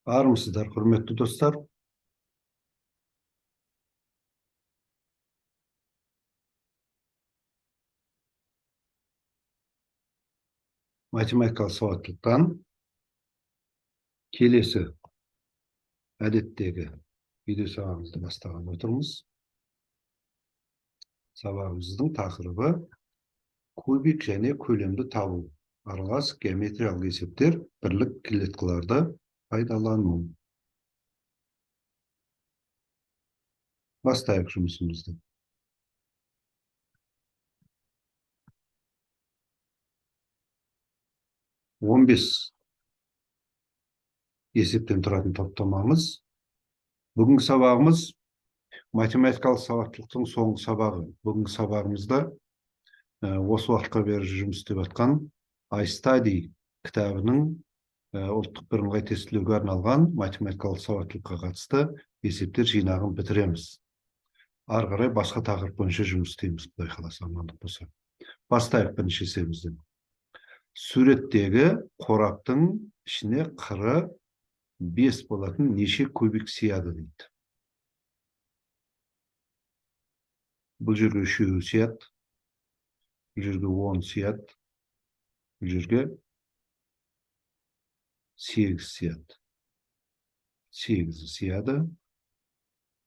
Армысыздар, құрметті достар. Математикалық сауаттылықтан келесі әдеттегі видео сабағымызды бастаған отырмыз. Сабағымыздың тақырыбы кубик және көлемді табу. Аралас геометриялық есептер, бірлік клеткаларды пайдалану. Бастайық жұмысымызды. Он бес есептен тұратын топтамамыз. Бүгінгі сабағымыз математикалық сауаттылықтың соңғы сабағы. Бүгінгі сабағымызда осы уақытқа бері жұмыс істеп жатқан iStudy кітабының ұлттық бірыңғай тестілеуге арналған математикалық сауаттылыққа қатысты есептер жинағын бітіреміз. Ары қарай басқа тақырып бойынша жұмыс істейміз, Құдай қаласа, амандық болса. Бастайық бірінші есебімізден. Суреттегі қораптың ішіне қыры 5 болатын неше кубик сияды дейді. Бұл жерге 3 сияды, бұл жерге 10 сияды, бұл жерге 8 сияды. 8 сияды,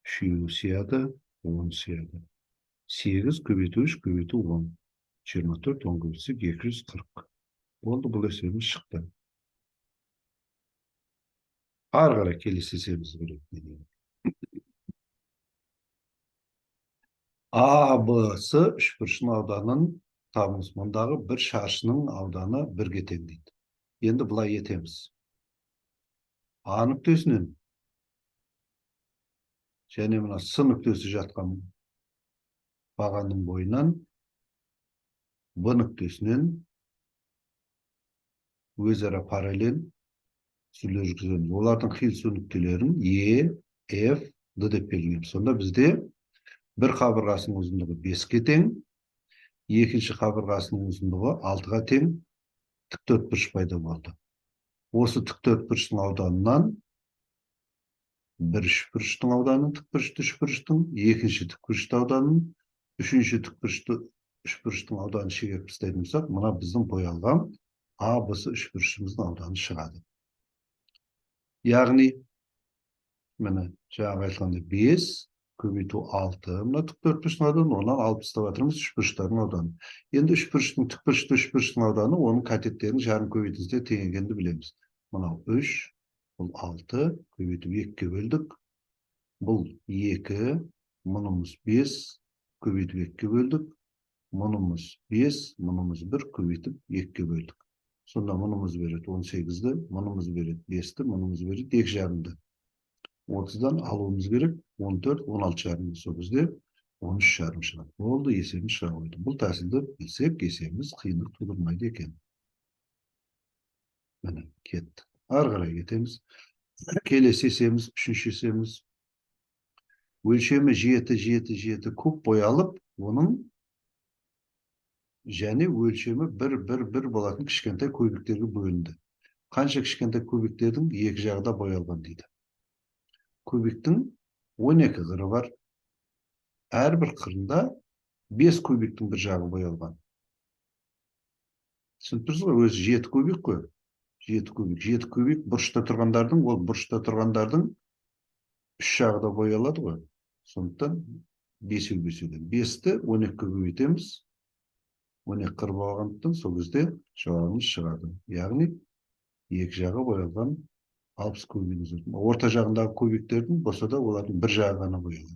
3 сияды, 10 сияды. 8 көбейту 3 көбейту 10. 24, 10 көбейтсек 240. Болды, бұл есебіміз шықты. Ары қарай келесі есебімізді көрейік. АБС үшбұрышының ауданын табыңыз. Мұндағы бір шаршының ауданы 1-ге тең дейді. Енді былай етеміз. А нүктесінен және мына С нүктесі жатқан бағанның бойынан Б нүктесінен өзара параллель сүрлер жүргіземіз. Олардың қиылысу нүктелерін Е, Ф, Д деп белгілейміз. Сонда бізде бір қабырғасының ұзындығы 5-ке тең, екінші қабырғасының ұзындығы 6-ға тең тіктөртбұрыш пайда болды. Осы тіктөртбұрыштың ауданынан бір үшбұрыштың ауданын, тікбұрышты үшбұрыштың, екінші тікбұрышты ауданын, үшінші тікбұрышты үшбұрыштың ауданын шегеріп тастайтын болсақ, мына біздің боялған АБС үшбұрышымыздың ауданы шығады. Яғни, міне жаңағы айтқандай 5 көбейту 6, мына тіктөртбұрыштың ауданы, онан 60 табып жатырмыз үшбұрыштардың ауданы. Енді үшбұрыштың тікбұрышты үшбұрыштың ауданы оның катеттерінің жарым көбейтіндісіне тең екенін білеміз. Мынау 3, бұл 6 көбейту 2-ге бөлдік. Бұл 2, мұнымыз 5 көбейту 2-ге бөлдік. Мұнымыз 5, мұнымыз 1 көбейтіп 2-ге бөлдік. Сонда мұнымыз береді 18-ді, мұнымыз береді 5-ті, мұнымыз береді 2,5-ді. 30-дан алуымыз керек 14, 16 жарым. Сол кезде 13 жарым шығады. Болды, есебіміз шыға қойды. Бұл тәсілді білсек, есебіміз қиындық тудырмайды екен. Міне, кетті. Ары қарай кетеміз. Келесі есебіміз, үшінші есебіміз. Өлшемі 7 куб боялып, оның және өлшемі 1 болатын кішкентай кубиктерге бөлінді. Қанша кішкентай кубиктердің екі жағы да боялған дейді. Кубиктің 12 қыры бар. Әрбір қырында 5 кубиктің бір жағы боялған. Түсініп тұрсыз ғой, өзі 7 кубик қой. 7 кубик бұрышта тұрғандардың, ол бұрышта тұрғандардың 3 жағы да боялады ғой. Сондықтан 5-5-ден 5-ті 12-ке көбейтеміз. 12 қыр болғандықтан сол кезде жауабымыз шығады. Яғни екі жағы боялған 60 кубигіміз. Орта жағындағы кубиктердің болса да олардың бір жағы ғана боялады.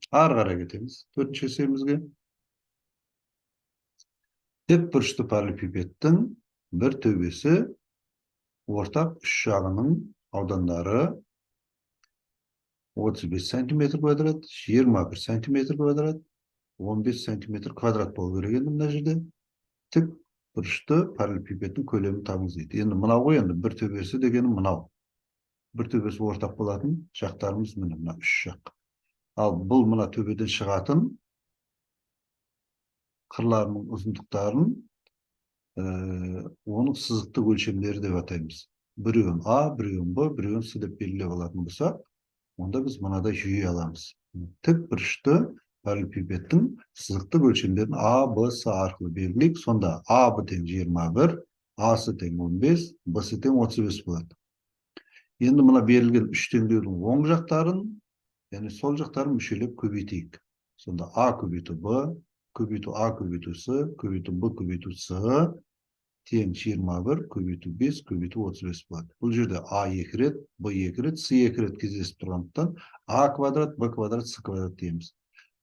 Ары қарай кетеміз. Төртінші есебімізге. Тікбұрышты параллелепипедтің бір төбесі ортақ үш жағының аудандары 35 см квадрат, 21 см квадрат, 15 см квадрат болу керек енді мына жерде. Тікбұрышты параллелепипедтің көлемін табыңыз дейді. Енді мынау ғой, енді бір төбесі дегенім мынау. Бір төбесі ортақ болатын жақтарымыз міне мына үш жақ. Ал бұл мына төбеден шығатын қырларының ұзындықтарын оның сызықтық өлшемдері деп атаймыз. Bireuen A, bireuen B, bireuen C dep belgilep alатын bolsak, onda biz mınaday jüye alamız. Tek burçlu paralelepipedin sızıklık ölçümlerini A, B, C arkılı belgileyip, sonda A, B teң 21, A'sı teң 15, B'sı teң 35 болады. Енді мына берілген үш теңдеудің оң жақтарын, yani sol жақтарын мүшелеп көбейтейік. Сонда A көбейту B, көбейту A көбейту C, көбейту B көбейту C, тең 21 көбейту 5 көбейту 35 болады. Бұл жерде A 2 рет, B 2 рет, C 2 рет кездесіп тұрғандықтан A квадрат, B квадрат, C квадрат дейміз.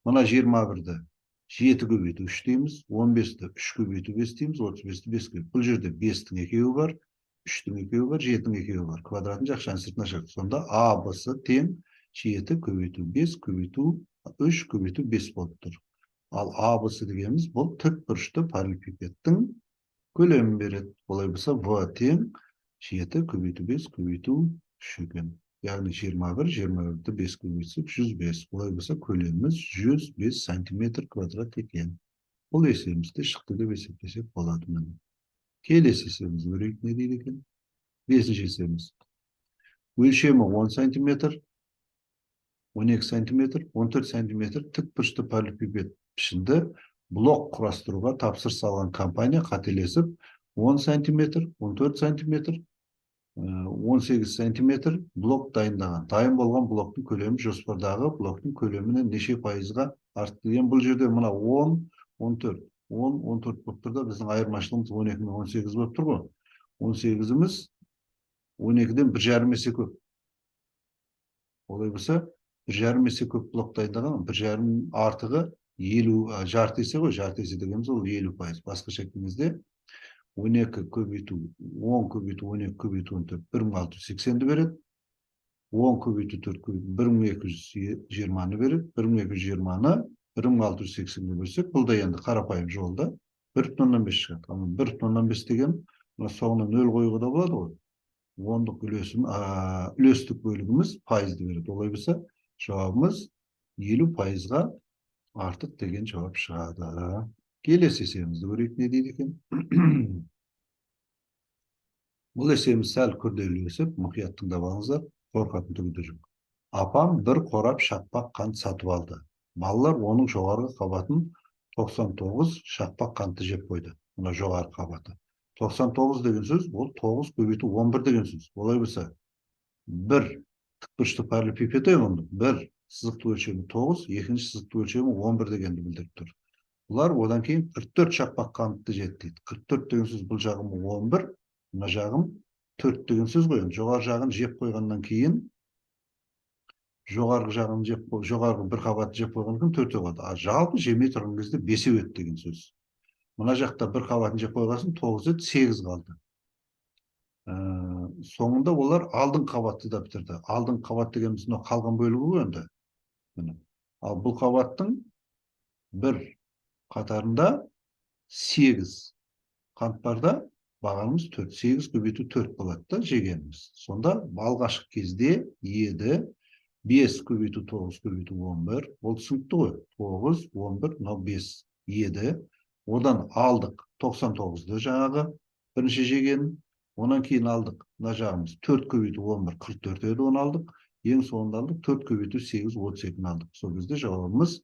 Мына 21-ді 7 көбейту 3 дейміз, 15-ді 3 көбейту 5 дейміз, 35-ді 5 көбейту. Бұл жерде 5-тің екеуі бар, 3-тің екеуі бар, 7-тің екеуі бар. Квадратын жақшаны сыртына шығарды. Сонда A, B, C тең 7 көбейту 5 көбейту 3 көбейту 5 болып тұр. Ал A, B, C дегеніміз бұл тік бұрышты паралелепипедтің көлемін береді. Олай болса V тең 7 көбейту 5 көбейту 3 екен. Яғни 21, 21-ді 5 көбейтсек 105. Олай болса көлеміміз 105 сантиметр квадрат екен. Бұл есебімізде шықты деп есептесек болады. Келесі есебіміз көрейік не дейді екен. Бесінші есебіміз. Өлшемі 10 сантиметр, 12 сантиметр, 14 сантиметр тік бұрышты паралелепипед пішінді блок құрастыруға тапсырыс алған компания қателесіп 10 сантиметр, 14 сантиметр, 18 сантиметр блок дайындаған. Дайын болған блоктың көлемі жоспардағы блоктың көлемінен неше пайызға артты деген. Бұл жерде мына 10, 14, 10, 14 болып тұр да, біздің айырмашылығымыз 12 мен 18 болып тұр ғой. 18-іміз 12-ден 1,5 есе көп. Олай болса, 1,5 есе көп блок дайындаған, 1,5 артығы 50, жарты есе ғой, жарты есе дегеніміз ол 50%. Басқаша айтқанда 12 көбейту 10 көбейту 12 көбейту 14 1680-ді береді. 10 көбейту 4 көбейту 1220-ны береді. 1220-ны 1680-ге бөлсек, бұл да енді қарапайым жолда 1,5 шығады. 1,5 деген соңына 0 қоюға да болады ғой. 10-дық үлестік бөлігіміз пайызды береді. Олай болса, жауабымыз 50%-ға артық деген жауап шығады. Келесі есебімізді көрейік не дейді екен. Бұл есебіміз сәл күрделі есеп, мұқият тыңдап алыңыздар, қорқатын түгі де жоқ. Апам бір қорап шақпақ қант сатып алды. Балалар оның жоғарғы қабатын 99 шақпақ қантты жеп қойды. Мына жоғарғы қабаты. 99 деген сөз, ол 9 көбейту 11 деген сөз. Олай болса, бір тікбұрышты паралелепипед онда, бір сызықты өлшемі 9, екінші сызықты өлшемі 11 дегенді білдіріп тұр. Бұлар одан кейін 44 шақпақ қантты жеді дейді. 44 деген сөз бұл жағым 11, мына жағым 4 деген сөз ғой. Жоғарғы жағын жеп қойғаннан кейін, жоғарғы бір қабатты жеп қойғаннан кейін 4 болады. А жалпы жемей тұрған кезде 5 өтті деген сөз. Мына жақта бір қабатын жеп қойғасын 9 өтті, 8 қалды. Соңында олар алдың қабатты да бітірді. Алдың қабат дегеніміз қалған бөлігі ғой енді. Ал бұл қабаттың бір қатарында 8 қант барда бағанымыз 4. 8 көбейту 4 болады да жегеніміз. Сонда алғашқы кезде еді 5 көбейту 9 көбейту 11. Ол түсінікті ғой. 9, 11, 5 еді. Одан алдық 99-ды жаңағы бірінші жеген. Онан кейін алдық. Мына жағымыз 4 көбейту 11, 44 еді, оны алдық. Ең соңында алдық 4 көбейту 8, 32-ні алдық. Сол кезде жауабымыз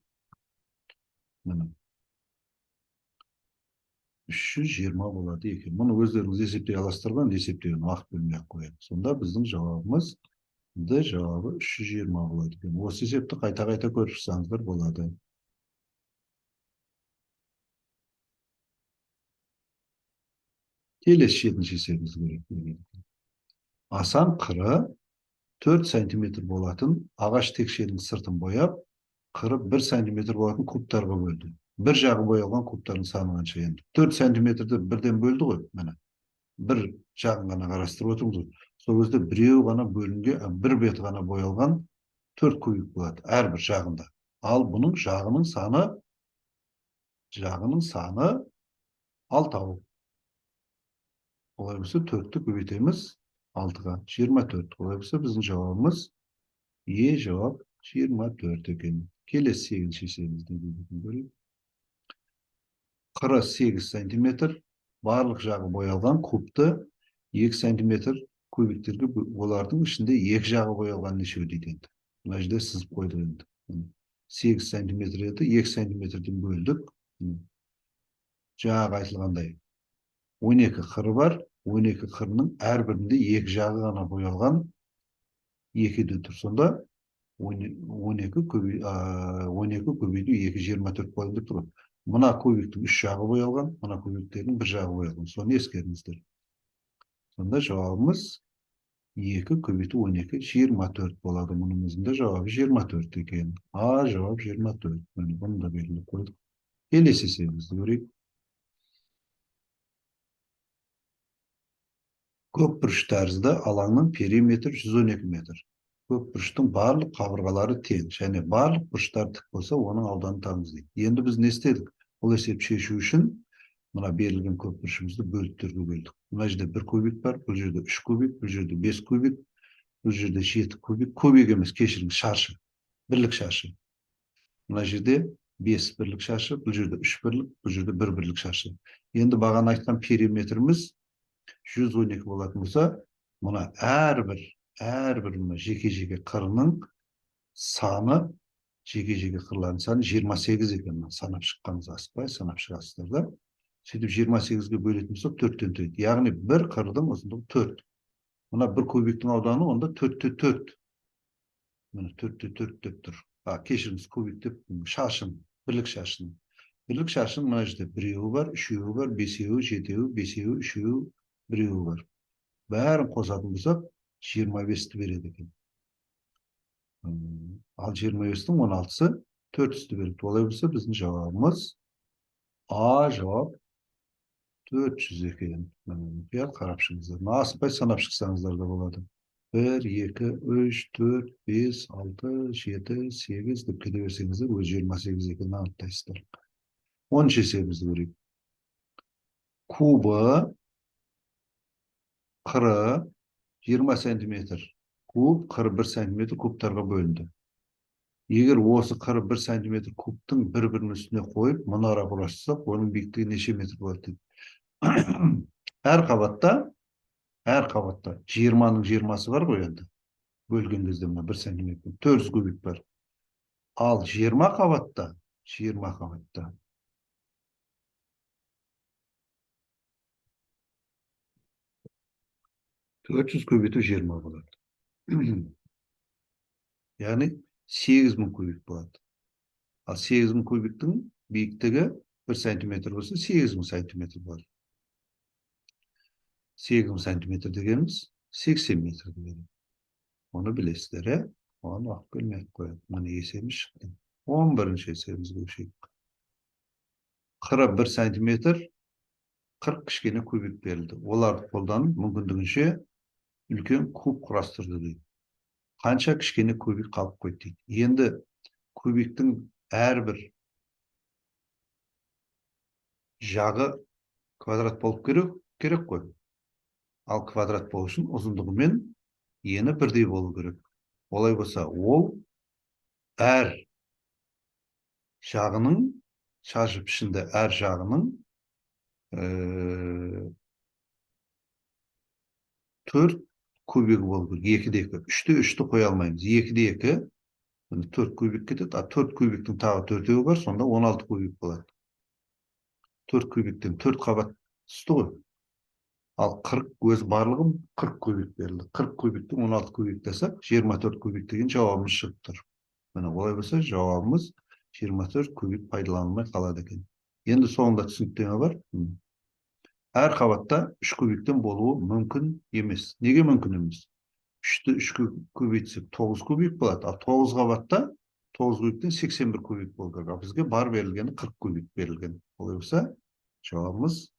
320 болады екен. Мұны өздеріңіз есептей аласыздар ғой, есептеуін уақыт бөлмей ақ қояйық. Сонда біздің жауабымыз Д жауабы 320 болады екен. Осы есепті қайта-қайта көріп шықсаңыздар болады. Келесі 7-ші есебімізді көрейік. Асан қыры 4 сантиметр болатын ағаш текшенің сыртын бояп, қыры 1 сантиметр болатын кубтарға бөлді. Бір жағы боялған кубтардың саны қанша енді? 4 сантиметрді бірден бөлді ғой, міне. Бір жағын ғана қарастырып отырмыз ғой. Сол кезде біреу ғана бөлінге, бір бет ғана боялған 4 кубик болады әрбір жағында. Ал бұның жағының саны 6. Олай болса 4-ті көбейтеміз 6-ға, 24. Олай болса біздің жауабымыз Е жауап 24 екен. Келесі 8-ші есебімізді көрейік. Қыры 8 сантиметр, барлық жағы боялған кубты 2 сантиметр кубиктерге олардың ішінде екі жағы боялған нешеу дейді енді. Мына жерде сызып қойдық енді. 8 сантиметр еді, 2 сантиметрден бөлдік. Жаңағы айтылғандай 12 қыры бар. 12 қырының әрбірінде екі жағы ғана боялған екеде тұр. Сонда 12 көбейту 2 24 болады деп тұр. Мына кубиктің үш жағы боялған, мына кубиктердің бір жағы боялған. Соны ескеріңіздер. Сонда жауабымыз 2 көбейту 12 24 болады. Мұның өзінде жауабы 24 екен. А жауап 24. Бұны да белгілеп қойдық. Келесі есебімізді көрейік. Көпбұрыш тәрізді алаңның периметрі 112 метр. Көпбұрыштың барлық қабырғалары тең, және барлық бұрыштар тік болса, оның ауданын табыңыз дейді. Енді біз не істедік? Бұл есеп шешу үшін мына берілген көпбұрышымызды бөліктерге бөлдік. Мына жерде 1 кубик бар, бұл жерде 3 кубик, бұл жерде 5 кубик, бұл жерде 7 кубик. Кубик емес, кешіріңіз, шаршы. Бірлік шаршы. Мына жерде 5 бірлік шаршы, бұл жерде 3 бірлік, бұл жерде 1 бірлік шаршы. Енді бағана айтқан периметріміз 112 болатын болса, мұна әрбір жеке-жеке қырының саны, жеке-жеке қырлардың саны 28 екен. Санап шыққаныңыз аспай, санап шығасыздар да. Сөйтіп 28-ге бөлетін болсақ 4-тен тұрады. Яғни бір қырдың ұзындығы 4. Мына бір кубиктің ауданы онда 4-те 4. Міне 4-те 4 деп тұр. Кешіріңіз, кубик деп шашын, бірлік шашын. Бірлік шашын мына жерде біреуі бар, үшеуі бар, бесеуі, жетеуі, бесеуі, үшеуі, біреуі бар. Бәрін қосатын болсақ 25-ті береді екен. Ал 25-тің 16-сы 400-ті береді. Олай болса біздің жауабымыз А жауап 400 екен. Қарап шығыңыздар. Асықпай санап шықсаңыздар да болады. 1, 2, 3, 4, 5, 6, 7, 8 деп кете берсеңіздер, өз 28 екенін анықтайсыздар. 10-шы есебімізді көрейік. Кубы қыры 20 сантиметр. Куб қыры 1 сантиметр кубтарға бөлінді. Егер осы қыры 1 сантиметр кубтың бір-бірінің үстіне қойып, мұнара құрастырсақ, оның биіктігі неше метр болады дейді. Әр қабатта 20-ның 20-сы бар ғой енді. Бөлген кезде мына 1 сантиметр 400 кубик бар. Ал 20 қабатта 400 көбейту 20 болады. Яғни 8000 кубик болады. Ал 8000 кубиктің биіктігі 1 сантиметр болса, 8000 сантиметр болады. 8000 сантиметр дегеніміз 80 метр дегенім. Оны білесіздер, оны уақыт бөлмей қояды. Мұны есебіміз шықты. 11-ші есебімізге көшейік. Қыры 1 сантиметр 40 кішкене кубик берілді. Оларды қолданып мүмкіндігінше үлкен куб құрастырды дейді. Қанша кішкене кубик қалып қойды дейді. Енді кубиктің әрбір жағы квадрат болып керек қой. Ал квадрат болу үшін ұзындығы мен ені бірдей болу керек. Олай болса, ол әр жағының, шаршы пішінді әр жағының 4 кубигі болу керек. 2-де 2. 3-те 3-ті қоя алмаймыз. 2-де 2, 4 кубик кетеді. 4 кубиктің тағы 4-еуі бар, сонда 16 кубик болады. 4 кубиктен 4 қабат түсті ғой. Ал 40 өз барлығым 40 кубик берілді. 40 кубиктің 16 кубик десек, 24 кубик деген жауабымыз шығып тұр. Міне олай болса, жауабымыз 24 кубик пайдаланылмай қалады екен. Енді соңында түсініктеме бар. Әр қабатта 3 кубиктен болуы мүмкін емес. Неге мүмкін емес? 3-ті 3-ке көбейтсек 9 кубик болады. Ал 9 қабатта 9 кубиктен 81 кубик болу керек. Ал бізге бар берілгені 40 кубик берілген. Олай болса, жауабымыз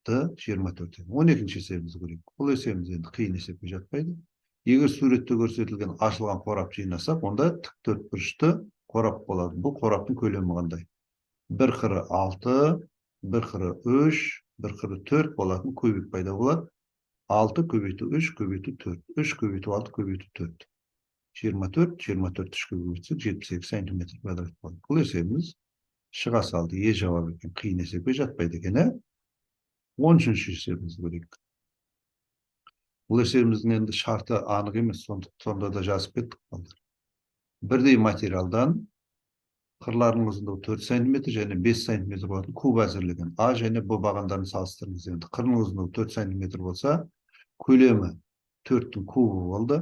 24. 12-ші есебімізді көрейік. Бұл есебіміз енді қиын есепке жатпайды. Егер суретте көрсетілген ашылған қорап жинасақ, онда тік төртбұрышты қорап болады. Бұл қораптың көлемі қандай? 1 қыры 6, 1 қыры 3, 1 қыры 4 болатын кубик пайда болады. 6 көбейту 3 көбейту 4. 3 көбейту 6 көбейту 4. 24, 24 3-ке көбейтсек 78 сантиметр квадрат болады. Бұл есебіміз шыға салды. Жауап екен. Қиын есепке жатпайды екен, 13-ші есебімізді көрейік. Бұл есебіміздің енді шарты анық емес, сонда да жазып кеттік. Бірдей материалдан қырларының ұзындығы 4 см және 5 см болатын куб әзірлеген. А және Б бағандарын салыстырыңыз. Енді қырының ұзындығы 4 см болса, көлемі 4-тің кубы болды.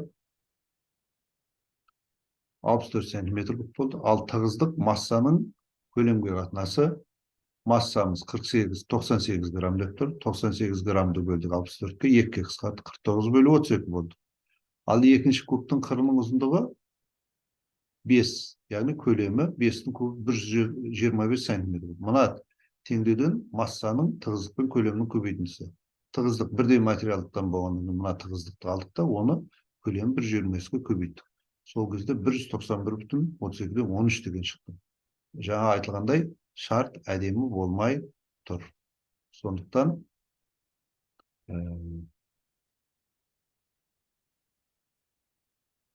64 см болды. Ал тығыздық массаның көлемге қатынасы, массамыз 98 грамм деп тұр. 98 граммды бөлдік 64-ке, 2-ке қысқарды, 49/32 болды. Ал екінші кубтың қырының ұзындығы 5, яғни көлемі 5-тің кубы 125 см. Мына теңдеуден массаның тығыздық пен көлемнің көбейтіндісі. Тығыздық бірдей материалдықтан болғаннан мына тығыздықты алдық та, оны көлемі 125-ке көбейттік. Сол кезде 191,32-ден 13 деген шықты. Жаңа айтылғандай, шарт әдемі болмай тұр. Сондықтан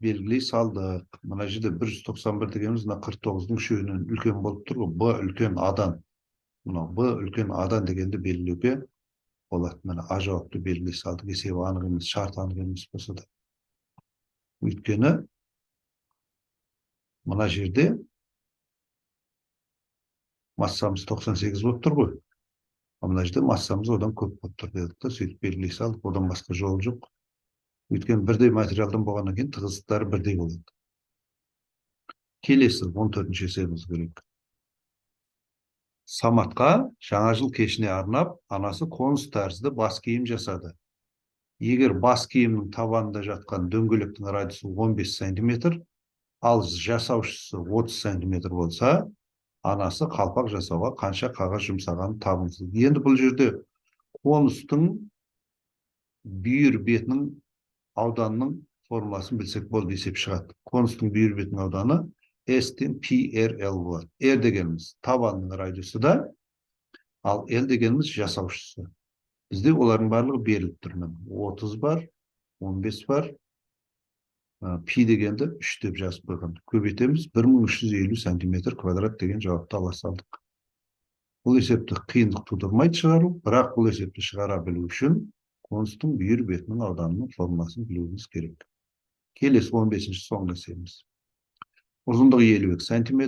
белгілей салдық. Мына жерде 191 дегеніміз мына 49-дың үшеуінен үлкен болып тұр ғой. Б үлкен адан. Мына Б үлкен адан дегенді белгілеуге болады. Мына А жауапты белгілей салдық. Есебі анық емес, шарт анық емес болса да. Өйткені мына жерде массамыз 98 болып тұр ғой. Мына жерде массамыз одан көп болып тұр дедік та, сөйтіп белгілей салдық. Одан басқа жол жоқ. Өйткені бірдей материалдан болғаннан кейін тығыздықтары бірдей болады. Келесі 14-ші есебіміз керек. Саматқа жаңа жыл кешіне арнап, анасы қоныс тәрізді бас киім жасады. Егер бас киімнің табанында жатқан дөңгелектің радиусы 15 см, ал жасаушысы 30 см болса, анасы қалпақ жасауға қанша қағаз жұмсағанын табыңыз. Енді бұл жерде конустың бүйір бетінің ауданының формуласын білсек болды, есеп шығады. Конустың бүйір бетінің ауданы S-тен PRL болады. R дегеніміз табанның радиусы да, ал L дегеніміз жасаушысы. Бізде олардың барлығы беріліп тұр. 30 бар, 15 бар, пи дегенді 3 деп жазып қойған. Көбейтеміз, 1350 см квадрат деген жауапты ала салдық. Бұл есепті қиындық тудырмайды шығару, бірақ бұл есепті шығара білу үшін конустың бүйір бетінің ауданының формуласын білуіміз керек. Келесі 15-ші соңғы есебіміз. Ұзындығы 52 см,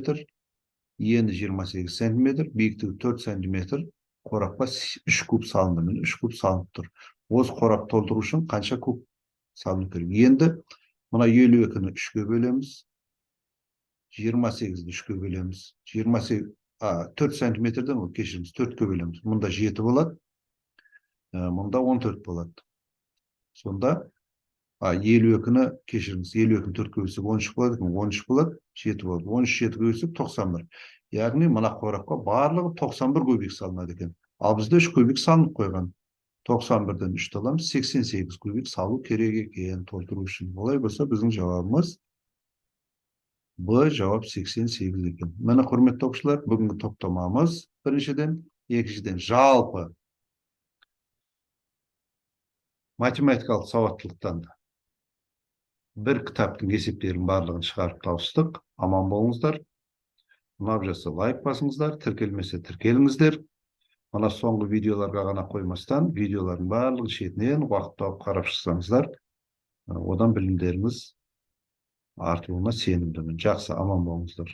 ені 28 см, биіктігі 4 см, қорапқа 3 куб салынды. Міне 3 куб салынып тұр. Осы қорап толтыру үшін қанша куб салыну керек? Енді мына 52-ні 3-ке бөлеміз, 28-ді 3-ке бөлеміз. 4 см-ден кешіріңіз, 4-ке бөлеміз. Мұнда 7 болады, мұнда 14 болады. Сонда 52-ні кешіріңіз, 52-ні 4-ке бөлсек 13 болады, 13 болады, 7 болады. 13 7-ге бөлсек 91. Яғни мына қорапқа барлығы 91 кубик салынады екен. Ал бізде 3 кубик салынып қойған. 91-ден 3 аламыз, 88 кубик салу керек екен толтыру үшін. Олай болса біздің жауабымыз Б жауап 88 екен. Міне құрметті оқушылар, бүгінгі топтамамыз біріншіден, екіншіден жалпы математикалық сауаттылықтан бір кітаптың есептерін барлығын шығарып тауыстық. Аман болыңыздар. Ұнап жатса лайк басыңыздар, тіркелмесе тіркеліңіздер. Мына соңғы видеоларға ғана қоймастан, видеолардың барлығын шетінен уақыт тауып қарап шықсаңыздар, одан білімдеріңіз артуына сенімдімін. Жақсы, аман болыңыздар.